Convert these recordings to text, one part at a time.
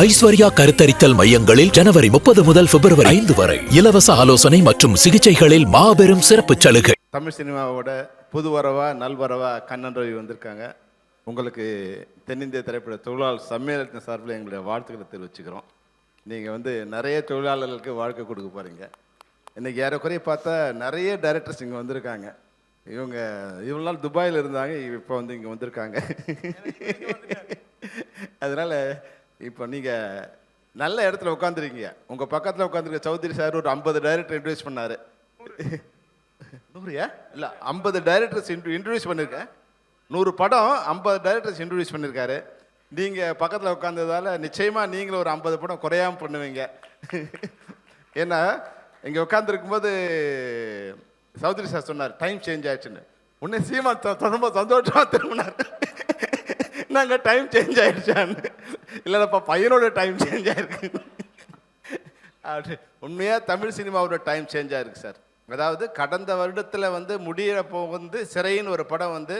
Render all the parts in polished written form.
ஐஸ்வர்யா கருத்தரித்தல் மையங்களில் ஜனவரி 30 முதல் பிப்ரவரி 5 வரை இலவச ஆலோசனை மற்றும் சிகிச்சைகளில் மாபெரும் சிறப்பு சலுகை. தமிழ் சினிமாவோட புதுவரவா நல்வரவா கண்ணன் ரவி வந்திருக்காங்க. உங்களுக்கு தென்னிந்திய திரைப்பட தொழிலாளர் சம்மேளனத்தின் சார்பில் எங்களுடைய வாழ்த்துக்களை தெரிவிச்சுக்கிறோம். நீங்கள் நிறைய தொழிலாளர்களுக்கு வாழ்க்கை கொடுக்க போகிறீங்க. இன்றைக்கி ஏறக்குறைய பார்த்தா நிறைய டைரக்டர்ஸ் இங்கே வந்திருக்காங்க. இவ்வளோ நாள் துபாயில் இருந்தாங்க, இப்போ இங்கே வந்திருக்காங்க. அதனால் இப்போ நீங்கள் நல்ல இடத்துல உட்காந்துருக்கீங்க. உங்கள் பக்கத்தில் உட்காந்துருக்க சௌத்ரி சார் ஒரு 50 டைரக்டர் இன்ட்ரடியூஸ் பண்ணார். 100 இல்லை 50 டைரக்டர்ஸ் இன்ட்ரடியூஸ் பண்ணியிருக்கேன். 100 படம் 50 டைரக்டர்ஸ் இன்ட்ரடியூஸ் பண்ணியிருக்காரு. நீங்கள் பக்கத்தில் உட்காந்ததால் நிச்சயமாக நீங்களும் ஒரு 50 படம் குறையாமல் பண்ணுவீங்க. ஏன்னா இங்கே உட்காந்துருக்கும்போது சௌத்ரி சார் சொன்னார் டைம் சேஞ்ச் ஆயிடுச்சுன்னு. உடனே சீமா ரொம்ப சந்தோஷமாக திரும்பினார். நாங்கள் டைம் சேஞ்ச் ஆகிடுச்சான்னு. இல்லைப்பா பையனோட டைம் சேஞ்ச் ஆகிருக்கு. அப்படி உண்மையாக தமிழ் சினிமாவோட டைம் சேஞ்ச் ஆகிருக்கு சார். அதாவது கடந்த வருடத்தில் முடியிறப்போ சிறைன்னு ஒரு படம்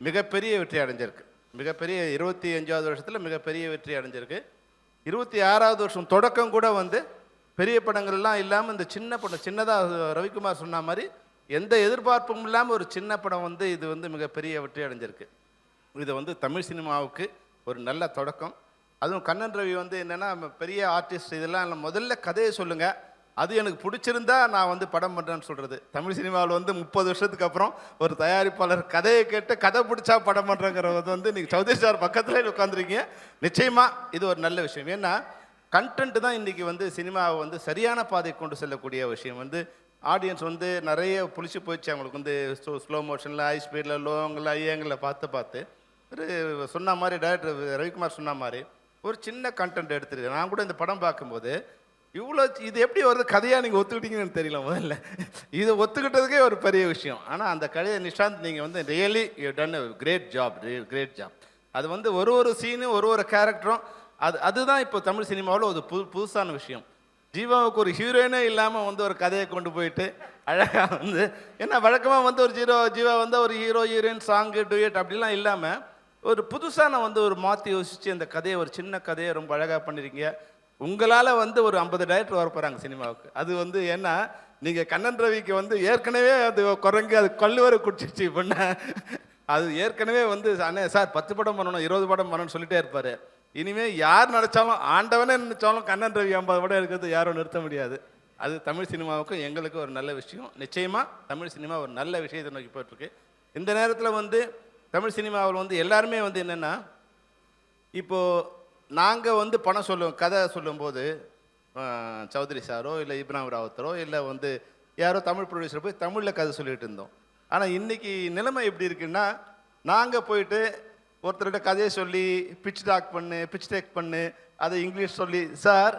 மிகப்பெரிய வெற்றி அடைஞ்சிருக்கு. மிகப்பெரிய 25வது வருஷத்தில் மிகப்பெரிய வெற்றி அடைஞ்சிருக்கு. 26வது வருஷம் தொடக்கம் கூட பெரிய படங்கள்லாம் இல்லாமல் இந்த சின்ன படம், சின்னதாக ரவிக்குமார் சொன்ன மாதிரி எந்த எதிர்பார்ப்பும் இல்லாமல் ஒரு சின்ன படம் இது மிகப்பெரிய வெற்றி அடைஞ்சிருக்கு. இது தமிழ் சினிமாவுக்கு ஒரு நல்ல தொடக்கம். அதுவும் கண்ணன் ரவி என்னென்னா பெரிய ஆர்டிஸ்ட், இதெல்லாம் முதல்ல கதையை சொல்லுங்கள், அது எனக்கு பிடிச்சிருந்தா நான் படம் பண்ணுறேன்னு சொல்கிறது. தமிழ் சினிமாவில் 30 வருஷத்துக்கு அப்புறம் ஒரு தயாரிப்பாளர் கதையை கேட்டு கதை பிடிச்சா படம் பண்ணுறங்கிறது நீங்கள் சௌத்ரி சார் பக்கத்தில் உட்காந்துருக்கீங்க. நிச்சயமாக இது ஒரு நல்ல விஷயம். ஏன்னா கண்டென்ட் தான் இன்றைக்கி சினிமாவை சரியான பாதை கொண்டு செல்லக்கூடிய விஷயம். ஆடியன்ஸ் நிறைய புளிச்சு போயிடுச்சு. அவங்களுக்கு ஸ்லோ மோஷனில், ஹை ஸ்பீடில், லோங்கில், ஐயங்களில் பார்த்து ஒரு சொன்ன மாதிரி டைரக்டர் ரவிக்குமார் சொன்ன மாதிரி ஒரு சின்ன கண்டென்ட் எடுத்துருக்கு. நான் கூட இந்த படம் பார்க்கும்போது இவ்வளோ இது எப்படி வருது கதையாக நீங்கள் ஒத்துக்கிட்டீங்கன்னு தெரியல. முதல்ல இதை ஒத்துக்கிட்டதுக்கே ஒரு பெரிய விஷயம். ஆனால் அந்த கதையை நிஷாந்த் நீங்கள் really you done a great job. அது ஒரு சீனும் ஒரு கேரக்டரும் அதுதான் இப்போ தமிழ் சினிமாவில் ஒரு புதுசான விஷயம். ஜீவாவுக்கு ஒரு ஹீரோயினே இல்லாமல் ஒரு கதையை கொண்டு போயிட்டு அழகாக ஏன்னா வழக்கமாக ஒரு ஜீவா ஒரு ஹீரோ ஹீரோயின் சாங்கு டூயட் அப்படிலாம் இல்லாமல் ஒரு புதுசான ஒரு மாற்றி யோசித்து அந்த கதையை ஒரு சின்ன கதையை ரொம்ப அழகாக பண்ணியிருக்கீங்க. உங்களால் ஒரு 50 டைரக்டர் வர போகிறாங்க சினிமாவுக்கு. அது ஏன்னா நீங்கள் கண்ணன் ரவிக்கு ஏற்கனவே அது குறைங்க, அது கல்லுவரை குடிச்சிச்சு பண்ண. அது ஏற்கனவே அண்ணே சார் 10 படம் பண்ணணும், 20 படம் பண்ணணும்னு சொல்லிட்டே இருப்பார். இனிமேல் யார் நினச்சாலும், ஆண்டவனே நினச்சாலும் கண்ணன் ரவி 50 படம் இருக்கிறது யாரும் நிறுத்த முடியாது. அது தமிழ் சினிமாவுக்கும் எங்களுக்கு ஒரு நல்ல விஷயம். நிச்சயமாக தமிழ் சினிமா ஒரு நல்ல விஷயத்தை நோக்கி போயிட்டுருக்கு. இந்த நேரத்தில் தமிழ் சினிமாவில் எல்லாருமே என்னென்னா, இப்போது நாங்கள் பணம் சொல்லுவோம், கதை சொல்லும்போது சௌத்ரி சாரோ இல்லை இப்ராஹிம் ராவத்தரோ இல்லை யாரோ தமிழ் ப்ரொடியூசர் போய் தமிழில் கதை சொல்லிகிட்டு இருந்தோம். ஆனால் இன்றைக்கி நிலைமை எப்படி இருக்குன்னா, நாங்கள் போயிட்டு ஒருத்தர்கிட்ட கதையை சொல்லி பிச் டேக் பண்ணு அதை இங்கிலீஷ் சொல்லி sir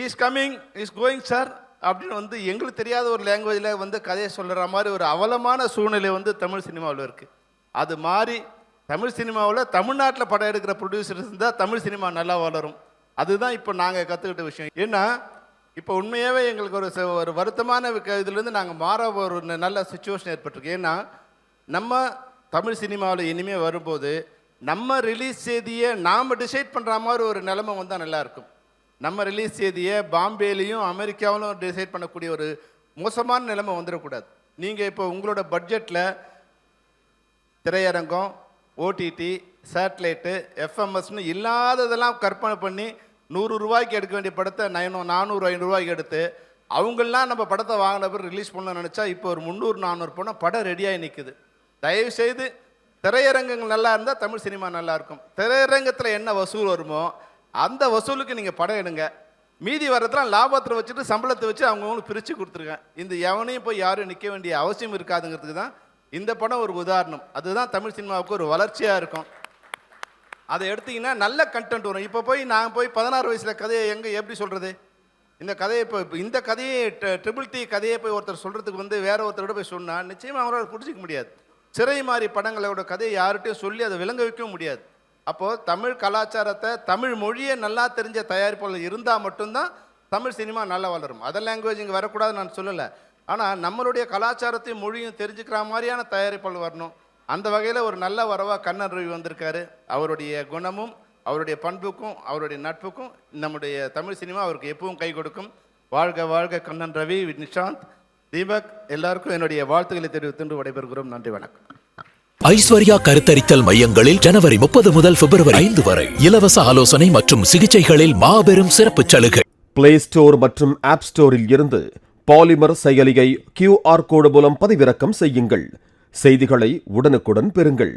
is coming is going sir அப்படின்னு எங்களுக்கு தெரியாத ஒரு லாங்குவேஜில் கதையை சொல்கிற மாதிரி ஒரு அவலமான சூழ்நிலை தமிழ் சினிமாவில் இருக்குது. அது மாதிரி தமிழ் சினிமாவில் தமிழ்நாட்டில் படம் எடுக்கிற ப்ரொடியூசர்ஸ் இருந்தால் தமிழ் சினிமா நல்லா வளரும். அதுதான் இப்போ நாங்கள் கற்றுக்கிட்ட விஷயம். ஏன்னா இப்போ உண்மையாகவே எங்களுக்கு ஒரு வருத்தமான இதுலேருந்து நாங்கள் மாற ஒரு நல்ல சுச்சுவேஷன் ஏற்பட்டிருக்கு. ஏன்னா நம்ம தமிழ் சினிமாவில் இனிமேல் வரும்போது நம்ம ரிலீஸ் செய்தியை நாம் டிசைட் பண்ணுற மாதிரி ஒரு நிலைமை வந்தால் நல்லாயிருக்கும். நம்ம ரிலீஸ் செய்தியை பாம்பேலையும் அமெரிக்காவிலும் டிசைட் பண்ணக்கூடிய ஒரு மோசமான நிலைமை வந்துடக்கூடாது. நீங்கள் இப்போ உங்களோட பட்ஜெட்டில் திரையரங்கம், ஓடிடி, சேட்டலைட்டு, எஃப்எம்எஸ்னு இல்லாததெல்லாம் கற்பனை பண்ணி 100 ரூபாய்க்கு எடுக்க வேண்டிய படத்தை 400-500 ரூபாய்க்கு எடுத்து அவங்களாம் நம்ம படத்தை வாங்கின பிறகு ரிலீஸ் பண்ணணும்னு நினச்சா இப்போ ஒரு 300-400 படம் படம் ரெடியாகி நிற்குது. தயவுசெய்து திரையரங்கங்கள் நல்லா இருந்தால் தமிழ் சினிமா நல்லாயிருக்கும். திரையரங்கத்தில் என்ன வசூல் வருமோ அந்த வசூலுக்கு நீங்கள் படம் எடுங்க. மீதி வரதெல்லாம் லாபத்தில் வச்சுட்டு சம்பளத்தை வச்சு அவங்கவுங்களுக்கு பிரித்து கொடுத்துருங்க. இந்த எவனையும் போய் யாரும் நிற்க வேண்டிய அவசியம் இருக்காதுங்கிறதுக்கு தான் இந்த படம் ஒரு உதாரணம். அதுதான் தமிழ் சினிமாவுக்கு ஒரு வளர்ச்சியாக இருக்கும். அதை எடுத்திங்கன்னா நல்ல கண்டென்ட் வரும். இப்போ நான் போய் 16 வயசில் கதையை எப்படி சொல்கிறது? இந்த கதையை இந்த கதையை ட்ரிபிள் டி கதையை போய் ஒருத்தர் சொல்கிறதுக்கு வேற ஒருத்தரோட போய் சொன்னால் நிச்சயமாக அவங்களால பிடிச்சிக்க முடியாது. சிறை மாதிரி படங்களோட கதையை யார்கிட்டையும் சொல்லி அதை விளங்க வைக்கவும் முடியாது. அப்போது தமிழ் கலாச்சாரத்தை, தமிழ் மொழியை நல்லா தெரிஞ்ச தயாரிப்பாளர் இருந்தால் மட்டும்தான் தமிழ் சினிமா நல்லா வளரும். அதர் லாங்குவேஜ் இங்கே வரக்கூடாதுன்னு நான் சொல்லலை. ஆனால் நம்மளுடைய கலாச்சாரத்தையும் மொழியும் தெரிஞ்சுக்கிற மாதிரியான தயாரிப்பாளர் வரணும். அந்த வகையில் ஒரு நல்ல வரவாக கண்ணன் ரவி வந்திருக்காரு. அவருடைய குணமும் அவருடைய பண்புக்கும் அவருடைய நட்புக்கும் நம்முடைய தமிழ் சினிமா அவருக்கு எப்பவும் கை கொடுக்கும். வாழ்க வாழ்க கண்ணன் ரவி, நிஷாந்த், தீபக் எல்லாருக்கும் என்னுடைய வாழ்த்துக்களை தெரிவித்து விடைபெறுகிறோம். நன்றி, வணக்கம். ஐஸ்வர்யா கருத்தரித்தல் மையங்களில் ஜனவரி 30 முதல் பிப்ரவரி 5 வரை இலவச ஆலோசனை மற்றும் சிகிச்சைகளில் மாபெரும் சிறப்பு சலுகை. பிளே ஸ்டோர் மற்றும் ஆப் ஸ்டோரில் இருந்து பாலிமர் செயலியை QR கோடு மூலம் பதிவிறக்கம் செய்யுங்கள். செய்திகளை உடனுக்குடன் பெறுங்கள்.